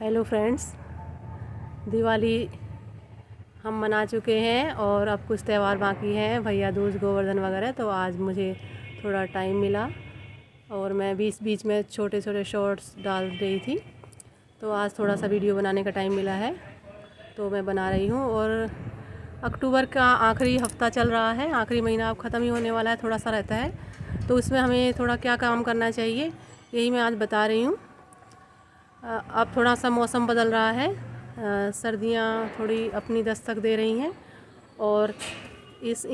Hello friends, Diwali हम मना चुके हैं और अब कुछ त्यौहार बाकी हैं, भैया दूज, गोवर्धन वगैरह। तो आज मुझे थोड़ा टाइम मिला और मैं बीच बीच में छोटे छोटे शॉर्ट्स डाल रही थी। तो आज थोड़ा सा वीडियो बनाने का टाइम मिला है तो मैं बना रही हूँ। और अक्टूबर का आखिरी हफ्ता चल रहा है, आखिरी महीना अब ख़त्म ही होने वाला है, थोड़ा सा रहता है। तो उसमें हमें थोड़ा क्या काम करना चाहिए यही मैं आज बता रही हूँ। अब थोड़ा सा मौसम बदल रहा है, सर्दियाँ थोड़ी अपनी दस्तक दे रही हैं और इस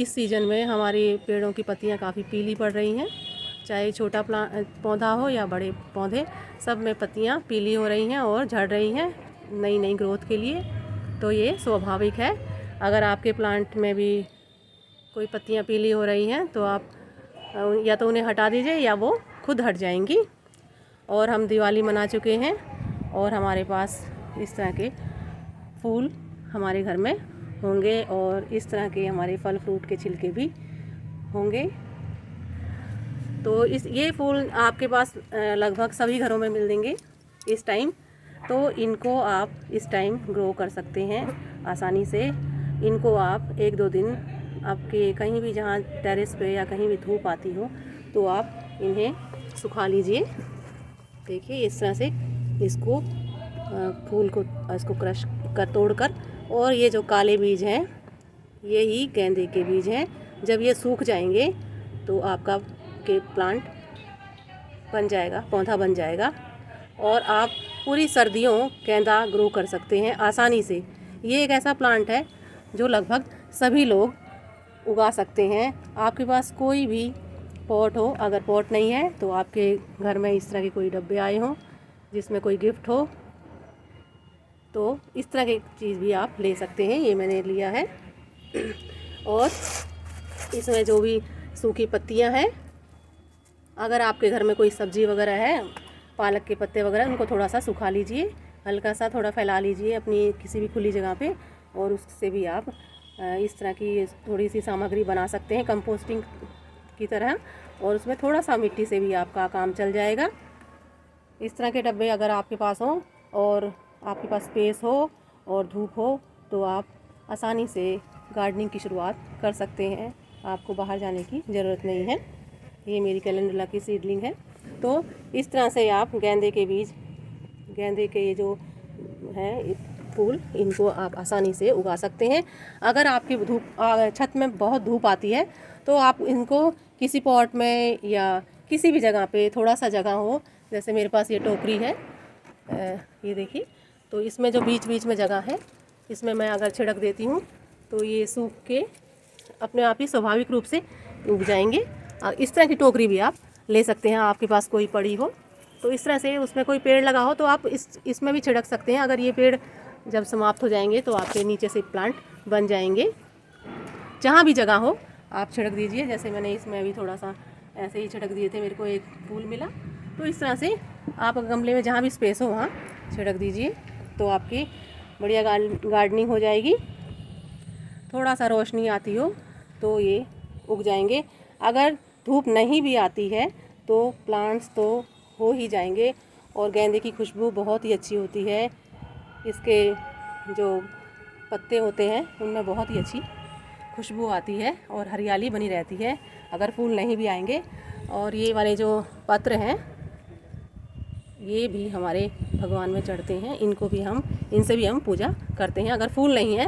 सीज़न में हमारी पेड़ों की पत्तियाँ काफ़ी पीली पड़ रही हैं। चाहे छोटा पौधा हो या बड़े पौधे, सब में पत्तियाँ पीली हो रही हैं और झड़ रही हैं नई नई ग्रोथ के लिए। तो ये स्वाभाविक है। अगर आपके प्लांट में भी कोई पत्तियाँ पीली हो रही हैं तो आप या तो उन्हें हटा दीजिए या वो खुद हट जाएंगी। और हम दिवाली मना चुके हैं और हमारे पास इस तरह के फूल हमारे घर में होंगे और इस तरह के हमारे फल फ्रूट के छिलके भी होंगे। तो ये फूल आपके पास लगभग सभी घरों में मिल देंगे इस टाइम। तो इनको आप इस टाइम ग्रो कर सकते हैं आसानी से। इनको आप 1-2 दिन आपके कहीं भी जहाँ टेरेस पे या कहीं भी धूप आती हो तो आप इन्हें सुखा लीजिए। देखिए इस तरह से इसको फूल को इसको क्रश कर तोड़कर, और ये जो काले बीज हैं ये ही गेंदे के बीज हैं। जब ये सूख जाएंगे तो आपका के प्लांट बन जाएगा, पौधा बन जाएगा और आप पूरी सर्दियों गेंदा ग्रो कर सकते हैं आसानी से। ये एक ऐसा प्लांट है जो लगभग सभी लोग उगा सकते हैं। आपके पास कोई भी पॉट हो, अगर पॉट नहीं है तो आपके घर में इस तरह के कोई डब्बे आए हों जिसमें कोई गिफ्ट हो तो इस तरह की चीज़ भी आप ले सकते हैं। ये मैंने लिया है और इसमें जो भी सूखी पत्तियां हैं, अगर आपके घर में कोई सब्ज़ी वगैरह है, पालक के पत्ते वगैरह, उनको थोड़ा सा सुखा लीजिए, हल्का सा थोड़ा फैला लीजिए अपनी किसी भी खुली जगह पे, और उससे भी आप इस तरह की थोड़ी सी सामग्री बना सकते हैं कंपोस्टिंग की तरह। और उसमें थोड़ा सा मिट्टी से भी आपका काम चल जाएगा। इस तरह के डब्बे अगर आपके पास हों और आपके पास स्पेस हो और धूप हो तो आप आसानी से गार्डनिंग की शुरुआत कर सकते हैं। आपको बाहर जाने की ज़रूरत नहीं है। ये मेरी कैलेंडुला की सीडलिंग है। तो इस तरह से आप गेंदे के बीज, गेंदे के ये जो हैं फूल, इनको आप आसानी से उगा सकते हैं। अगर आपकी छत में बहुत धूप आती है तो आप इनको किसी पॉट में या किसी भी जगह पे, थोड़ा सा जगह हो, जैसे मेरे पास ये टोकरी है, ये देखिए, तो इसमें जो बीच बीच में जगह है इसमें मैं अगर छिड़क देती हूँ तो ये सूख के अपने आप ही स्वाभाविक रूप से उग जाएंगे। और इस तरह की टोकरी भी आप ले सकते हैं, आपके पास कोई पड़ी हो तो इस तरह से उसमें कोई पेड़ लगा हो तो आप इसमें भी छिड़क सकते हैं। अगर ये पेड़ जब समाप्त हो जाएंगे तो आपके नीचे से प्लांट बन जाएंगे। जहाँ भी जगह हो आप छिड़क दीजिए। जैसे मैंने इसमें अभी थोड़ा सा ऐसे ही छिड़क दिए थे, मेरे को एक फूल मिला, तो इस तरह से आप गमले में जहाँ भी स्पेस हो वहाँ छिड़क दीजिए तो आपकी बढ़िया गार्डनिंग हो जाएगी। थोड़ा सा रोशनी आती हो तो ये उग जाएंगे। अगर धूप नहीं भी आती है तो प्लांट्स तो हो ही जाएंगे। और गेंदे की खुशबू बहुत ही अच्छी होती है। इसके जो पत्ते होते हैं उनमें बहुत ही अच्छी खुशबू आती है और हरियाली बनी रहती है अगर फूल नहीं भी आएंगे। और ये वाले जो पत्र हैं ये भी हमारे भगवान में चढ़ते हैं, इनसे भी हम पूजा करते हैं। अगर फूल नहीं है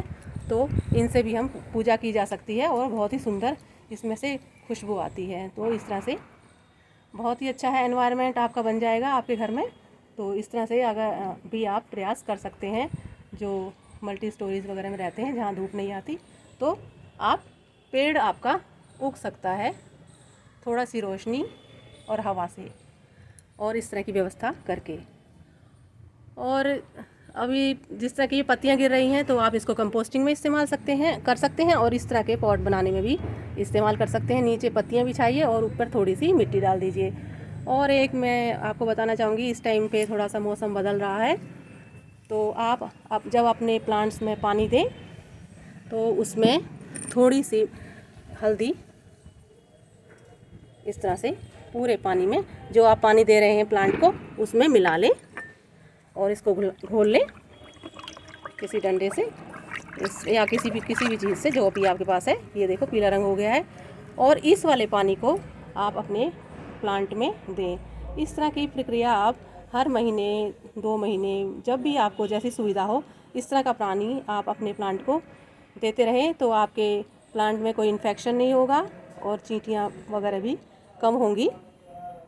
तो इनसे भी हम पूजा की जा सकती है और बहुत ही सुंदर इसमें से खुशबू आती है। तो इस तरह से बहुत ही अच्छा है, एनवायरनमेंट आपका बन जाएगा आपके घर में। तो इस तरह से अगर भी आप प्रयास कर सकते हैं, जो मल्टी स्टोरीज़ वगैरह में रहते हैं जहाँ धूप नहीं आती, तो आप पेड़ आपका उग सकता है थोड़ा सी रोशनी और हवा से, और इस तरह की व्यवस्था करके। और अभी जिस तरह की ये पत्तियां गिर रही हैं तो आप इसको कंपोस्टिंग में इस्तेमाल कर सकते हैं और इस तरह के पॉट बनाने में भी इस्तेमाल कर सकते हैं। नीचे पत्तियां बिछाइए और ऊपर थोड़ी सी मिट्टी डाल दीजिए। और एक मैं आपको बताना चाहूँगी, इस टाइम पे थोड़ा सा मौसम बदल रहा है तो आप जब अपने प्लांट्स में पानी दें तो उसमें थोड़ी सी हल्दी इस तरह से पूरे पानी में, जो आप पानी दे रहे हैं प्लांट को, उसमें मिला लें और इसको घोल लें किसी डंडे से या किसी भी चीज़ से जो भी आपके पास है। ये देखो पीला रंग हो गया है। और इस वाले पानी को आप अपने प्लांट में दें। इस तरह की प्रक्रिया आप हर महीने 2 महीने जब भी आपको जैसी सुविधा हो इस तरह का पानी आप अपने प्लांट को देते रहें, तो आपके प्लांट में कोई इन्फेक्शन नहीं होगा और चींटियाँ वगैरह भी कम होंगी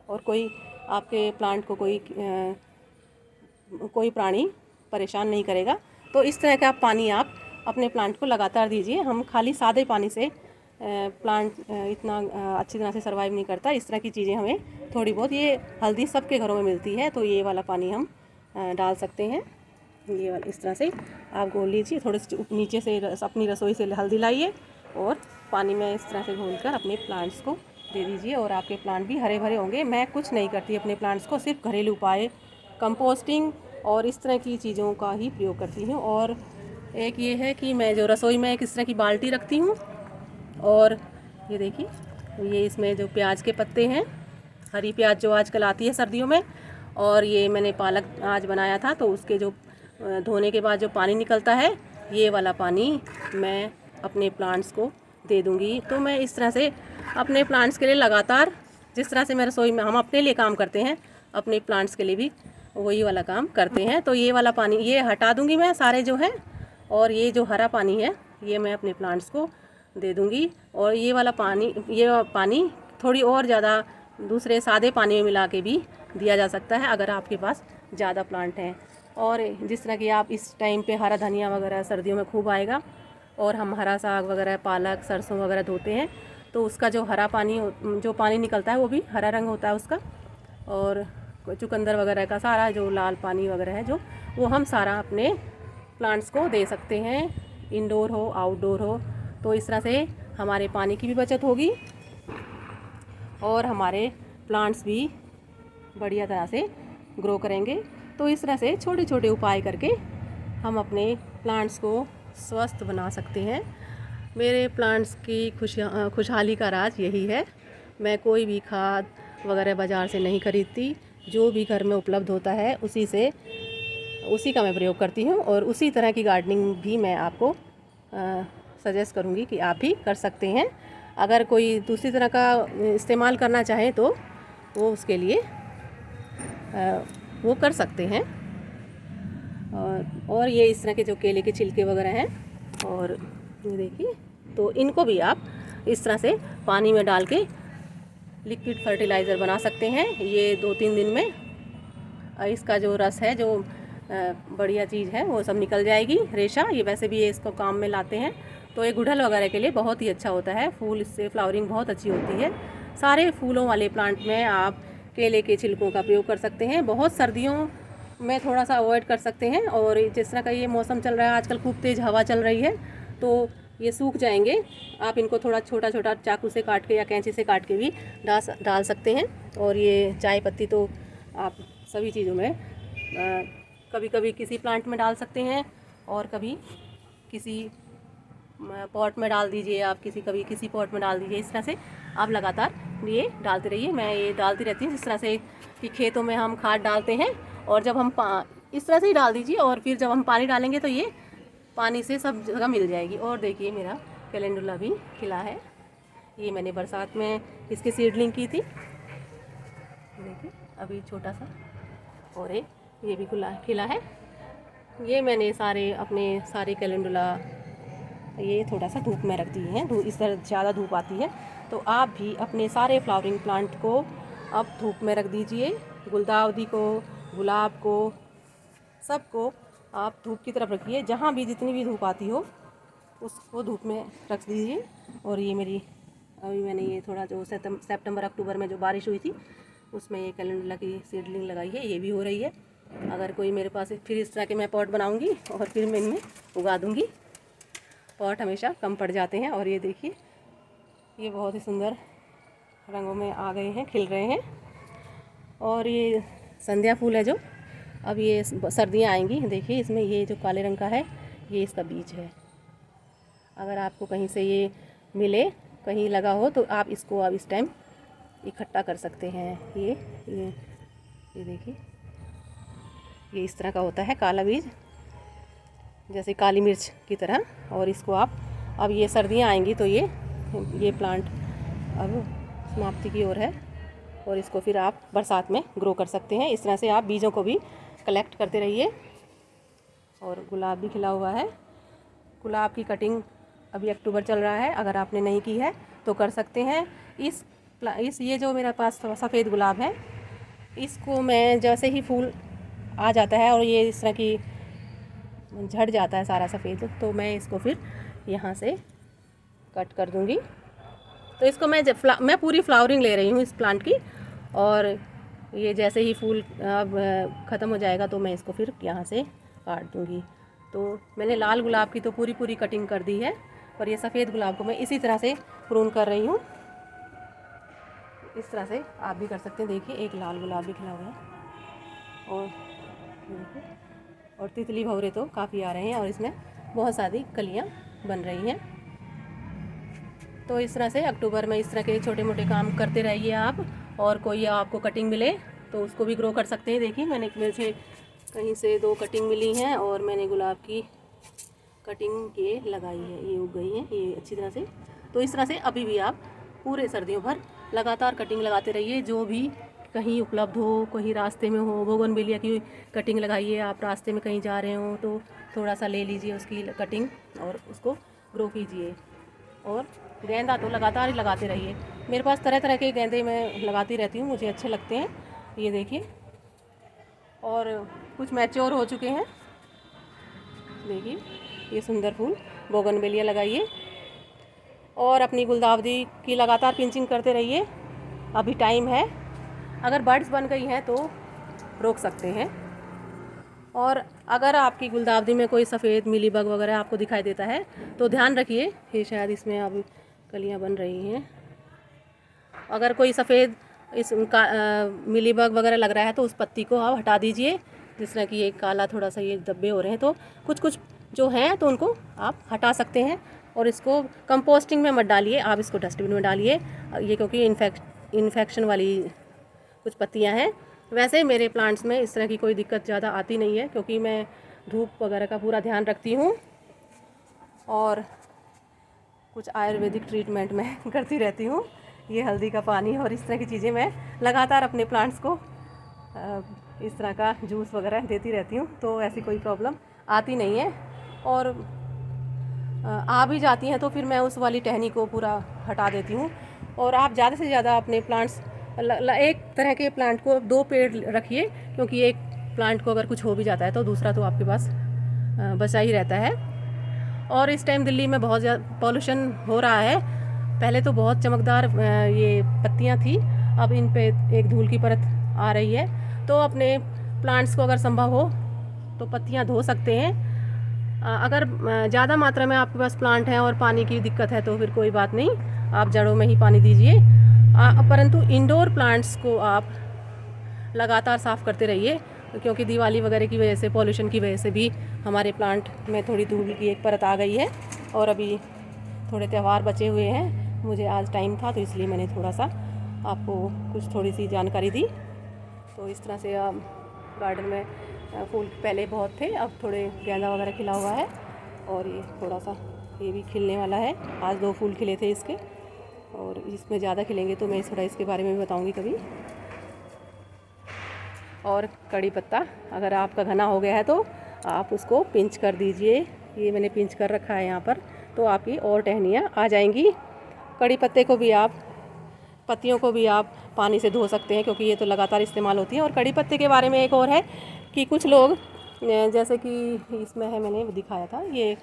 और कोई आपके प्लांट को कोई प्राणी परेशान नहीं करेगा। तो इस तरह का पानी आप अपने प्लांट को लगातार दीजिए। हम खाली सादे पानी से प्लांट इतना अच्छी तरह से सर्वाइव नहीं करता। इस तरह की चीज़ें हमें थोड़ी बहुत, ये हल्दी सबके घरों में मिलती है, तो ये वाला पानी हम डाल सकते हैं। ये वाला इस तरह से आप घोल लीजिए। थोड़े से नीचे से अपनी रसोई से हल्दी लाइए और पानी में इस तरह से घोलकर अपने प्लांट्स को दे दीजिए और आपके प्लांट भी हरे भरे होंगे। मैं कुछ नहीं करती अपने प्लांट्स को, सिर्फ घरेलू उपाय, कंपोस्टिंग और इस तरह की चीज़ों का ही प्रयोग करती हूँ। और एक ये है कि मैं जो रसोई में एक इस तरह की बाल्टी रखती हूँ और ये देखिए ये इसमें जो प्याज के पत्ते हैं, हरी प्याज जो आजकल आती है सर्दियों में, और ये मैंने पालक आज बनाया था तो उसके जो धोने के बाद जो पानी निकलता है, ये वाला पानी मैं अपने प्लांट्स को दे दूँगी। तो मैं इस तरह से अपने प्लांट्स के लिए लगातार, जिस तरह से मैं रसोई में हम अपने लिए काम करते हैं, अपने प्लांट्स के लिए भी वही वाला काम करते हैं। तो ये वाला पानी ये हटा दूँगी मैं सारे जो है, और ये जो हरा पानी है ये मैं अपने प्लांट्स को दे दूँगी। और ये पानी थोड़ी और ज़्यादा दूसरे सादे पानी में मिला के भी दिया जा सकता है अगर आपके पास ज़्यादा प्लांट हैं। और जिस तरह कि आप इस टाइम पे हरा धनिया वगैरह सर्दियों में खूब आएगा, और हम हरा साग वगैरह, पालक, सरसों वगैरह धोते हैं तो उसका जो हरा पानी जो पानी निकलता है वो भी हरा रंग होता है उसका। और चुकंदर वगैरह का सारा जो लाल पानी वगैरह है जो, वो हम सारा अपने प्लांट्स को दे सकते हैं, इंडोर हो आउटडोर हो। तो इस तरह से हमारे पानी की भी बचत होगी और हमारे प्लांट्स भी बढ़िया तरह से ग्रो करेंगे। तो इस तरह से छोटे छोटे उपाय करके हम अपने प्लांट्स को स्वस्थ बना सकते हैं। मेरे प्लांट्स की खुशहाली का राज यही है। मैं कोई भी खाद वगैरह बाज़ार से नहीं खरीदती, जो भी घर में उपलब्ध होता है उसी का मैं प्रयोग करती हूँ। और उसी तरह की गार्डनिंग भी मैं आपको सजेस्ट करूँगी कि आप भी कर सकते हैं। अगर कोई दूसरी तरह का इस्तेमाल करना चाहे तो वो उसके लिए वो कर सकते हैं। और ये इस तरह के जो केले के छिलके वगैरह हैं, और ये देखिए, तो इनको भी आप इस तरह से पानी में डाल के लिक्विड फर्टिलाइज़र बना सकते हैं। ये 2-3 दिन में इसका जो रस है, जो बढ़िया चीज़ है, वो सब निकल जाएगी। रेशा ये वैसे भी ये इसको काम में लाते हैं, तो ये गुड़हल वगैरह के लिए बहुत ही अच्छा होता है। फूल इससे फ्लावरिंग बहुत अच्छी होती है। सारे फूलों वाले प्लांट में आप केले के छिलकों का प्रयोग कर सकते हैं। बहुत सर्दियों में थोड़ा सा अवॉइड कर सकते हैं। और जिस तरह का ये मौसम चल रहा है आजकल, खूब तेज़ हवा चल रही है, तो ये सूख जाएंगे। आप इनको थोड़ा छोटा छोटा चाकू से काट के या कैंची से काट के भी डाल सकते हैं। और ये चाय पत्ती तो आप सभी चीज़ों में कभी कभी किसी प्लांट में डाल सकते हैं और कभी किसी पॉट में डाल दीजिए, आप कभी किसी पॉट में डाल दीजिए। इस तरह से आप लगातार ये डालते रहिए। मैं ये डालती रहती हूँ जिस तरह से कि खेतों में हम खाद डालते हैं, और जब हम इस तरह से ही डाल दीजिए, और फिर जब हम पानी डालेंगे तो ये पानी से सब जगह मिल जाएगी। और देखिए मेरा कैलेंडुला भी खिला है। ये मैंने बरसात में इसकी सीडलिंग की थी, देखिए अभी छोटा सा, और ये भी खिला है। ये मैंने अपने सारे कैलेंडुला ये थोड़ा सा धूप में रख दिए हैं। इस तरह ज़्यादा धूप आती है तो आप भी अपने सारे फ्लावरिंग प्लांट को अब धूप में रख दीजिए। गुलदाउदी को, गुलाब को, सबको आप धूप की तरफ रखिए। जहाँ भी जितनी भी धूप आती हो उसको धूप में रख दीजिए। और ये अभी मैंने ये थोड़ा जो सितंबर अक्टूबर में जो बारिश हुई थी उसमें ये कैलेंडुला की सीडलिंग लगाई है, ये भी हो रही है। अगर कोई मेरे पास, फिर इस तरह के मैं पॉट बनाऊंगी और फिर मैं इनमें उगा दूंगी। पॉट हमेशा कम पड़ जाते हैं। और ये देखिए ये बहुत ही सुंदर रंगों में आ गए हैं, खिल रहे हैं। और ये संध्या फूल है जो अब ये सर्दियाँ आएंगी, देखिए इसमें ये जो काले रंग का है ये इसका बीज है। अगर आपको कहीं से ये मिले, कहीं लगा हो, तो आप इसको अब इस टाइम इकट्ठा कर सकते हैं। ये देखिए ये इस तरह का होता है काला बीज, जैसे काली मिर्च की तरह। और इसको आप, अब ये सर्दियाँ आएंगी तो ये प्लांट अब समाप्ति की ओर है, और इसको फिर आप बरसात में ग्रो कर सकते हैं। इस तरह से आप बीजों को भी कलेक्ट करते रहिए। और गुलाब भी खिला हुआ है। गुलाब की कटिंग अभी अक्टूबर चल रहा है, अगर आपने नहीं की है तो कर सकते हैं। इस ये जो मेरे पास सफ़ेद गुलाब है, इसको मैं जैसे ही फूल आ जाता है और ये इस तरह की झड़ जाता है सारा सफ़ेद, तो मैं इसको फिर यहाँ से कट कर दूँगी। तो इसको मैं पूरी फ्लावरिंग ले रही हूँ इस प्लांट की, और ये जैसे ही फूल अब ख़त्म हो जाएगा तो मैं इसको फिर यहाँ से काट दूँगी। तो मैंने लाल गुलाब की तो पूरी कटिंग कर दी है, और ये सफ़ेद गुलाब को मैं इसी तरह से प्रून कर रही हूँ। इस तरह से आप भी कर सकते हैं। देखिए एक लाल गुलाब भी खिला हुआ है, और तितली भंवरे तो काफ़ी आ रहे हैं, और इसमें बहुत सारी कलियाँ बन रही हैं। तो इस तरह से अक्टूबर में इस तरह के छोटे मोटे काम करते रहिए आप, और कोई आपको कटिंग मिले तो उसको भी ग्रो कर सकते हैं। देखिए मुझे कहीं से 2 कटिंग मिली हैं, और मैंने गुलाब की कटिंग ये लगाई है, ये उग गई है ये अच्छी तरह से। तो इस तरह से अभी भी आप पूरे सर्दियों भर लगातार कटिंग लगाते रहिए, जो भी कहीं उपलब्ध हो, कहीं रास्ते में हो। बोगनविलिया की कटिंग लगाइए, आप रास्ते में कहीं जा रहे हो तो थोड़ा सा ले लीजिए उसकी कटिंग और उसको ग्रो कीजिए। और गेंदा तो लगातार ही लगाते रहिए। मेरे पास तरह तरह के गेंदे मैं लगाती रहती हूँ, मुझे अच्छे लगते हैं। ये देखिए, और कुछ मैच्योर हो चुके हैं। देखिए ये सुंदर फूल बोगनविलिया लगाइए, और अपनी गुलदावदी की लगातार पिंचिंग करते रहिए। अभी टाइम है, अगर बर्ड्स बन गई हैं तो रोक सकते हैं। और अगर आपकी गुलदावदी में कोई सफ़ेद मिलीबग वगैरह आपको दिखाई देता है तो ध्यान रखिए कि शायद इसमें अब कलियां बन रही हैं। अगर कोई सफ़ेद मिलीबग वगैरह लग रहा है तो उस पत्ती को आप हटा दीजिए। जिस तरह कि ये काला थोड़ा सा ये धब्बे हो रहे हैं, तो कुछ जो हैं तो उनको आप हटा सकते हैं। और इसको कंपोस्टिंग में मत डालिए, आप इसको डस्टबिन में डालिए, ये क्योंकि इन्फेक्शन वाली कुछ पत्तियां हैं। वैसे मेरे प्लांट्स में इस तरह की कोई दिक्कत ज़्यादा आती नहीं है, क्योंकि मैं धूप वगैरह का पूरा ध्यान रखती हूँ, और कुछ आयुर्वेदिक ट्रीटमेंट मैं करती रहती हूँ। ये हल्दी का पानी और इस तरह की चीज़ें मैं लगातार अपने प्लांट्स को इस तरह का जूस वगैरह देती रहती हूँ, तो ऐसी कोई प्रॉब्लम आती नहीं है। और आ भी जाती हैं तो फिर मैं उस वाली टहनी को पूरा हटा देती हूँ। और आप ज़्यादा से ज़्यादा अपने प्लांट्स, एक तरह के प्लांट को 2 पेड़ रखिए, क्योंकि एक प्लांट को अगर कुछ हो भी जाता है तो दूसरा तो आपके पास बचा ही रहता है। और इस टाइम दिल्ली में बहुत ज़्यादा पॉल्यूशन हो रहा है। पहले तो बहुत चमकदार ये पत्तियाँ थी, अब इन पे एक धूल की परत आ रही है। तो अपने प्लांट्स को अगर संभव हो तो पत्तियाँ धो सकते हैं। अगर ज़्यादा मात्रा में आपके पास प्लांट हैं और पानी की दिक्कत है तो फिर कोई बात नहीं, आप जड़ों में ही पानी दीजिए। परंतु इंडोर प्लांट्स को आप लगातार साफ़ करते रहिए, क्योंकि दिवाली वगैरह की वजह से, पॉल्यूशन की वजह से भी हमारे प्लांट में थोड़ी धूल की एक परत आ गई है। और अभी थोड़े त्यौहार बचे हुए हैं, मुझे आज टाइम था तो इसलिए मैंने थोड़ा सा आपको थोड़ी सी जानकारी दी। तो इस तरह से गार्डन में फूल पहले बहुत थे, अब थोड़े गेंदा वगैरह खिला हुआ है, और ये थोड़ा सा ये भी खिलने वाला है। आज 2 फूल खिले थे इसके, और इसमें ज़्यादा खिलेंगे तो मैं थोड़ा इसके बारे में भी बताऊँगी कभी। और कड़ी पत्ता अगर आपका घना हो गया है तो आप उसको पिंच कर दीजिए। ये मैंने पिंच कर रखा है यहाँ पर, तो आपकी और टहनियाँ आ जाएंगी। कड़ी पत्ते को भी आप, पत्तियों को भी आप पानी से धो सकते हैं, क्योंकि ये तो लगातार इस्तेमाल होती है। और कड़ी पत्ते के बारे में एक और है कि कुछ लोग, जैसे कि इसमें है, मैंने दिखाया था, ये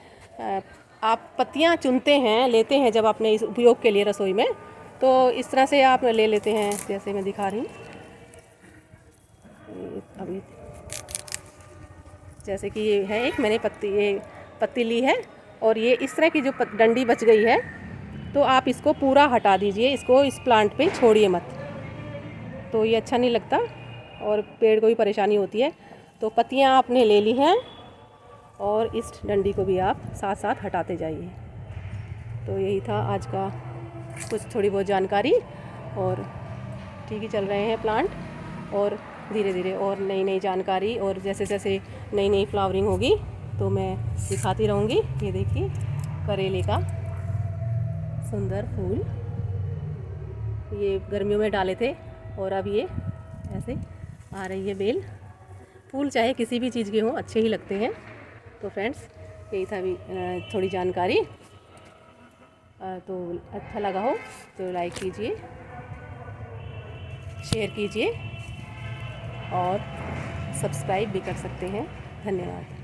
आप पत्तियाँ चुनते हैं, लेते हैं जब अपने इस उपयोग के लिए रसोई में, तो इस तरह से आप ले लेते हैं, जैसे मैं दिखा रही हूँ। अभी जैसे कि ये है एक, मैंने पत्ती ली है, और ये इस तरह की जो डंडी बच गई है तो आप इसको पूरा हटा दीजिए, इसको इस प्लांट पे छोड़िए मत, तो ये अच्छा नहीं लगता और पेड़ को भी परेशानी होती है। तो पत्तियाँ आपने ले ली हैं, और इस डंडी को भी आप साथ साथ हटाते जाइए। तो यही था आज का कुछ थोड़ी बहुत जानकारी, और ठीक ही चल रहे हैं प्लांट। और धीरे धीरे और नई नई जानकारी, और जैसे जैसे नई नई फ्लावरिंग होगी तो मैं दिखाती रहूँगी। ये देखिए करेले का सुंदर फूल, ये गर्मियों में डाले थे और अब ये ऐसे आ रही है बेल। फूल चाहे किसी भी चीज़ के हों अच्छे ही लगते हैं। तो फ्रेंड्स यही था भी थोड़ी जानकारी। तो अच्छा लगा हो तो लाइक कीजिए, शेयर कीजिए और सब्सक्राइब भी कर सकते हैं। धन्यवाद।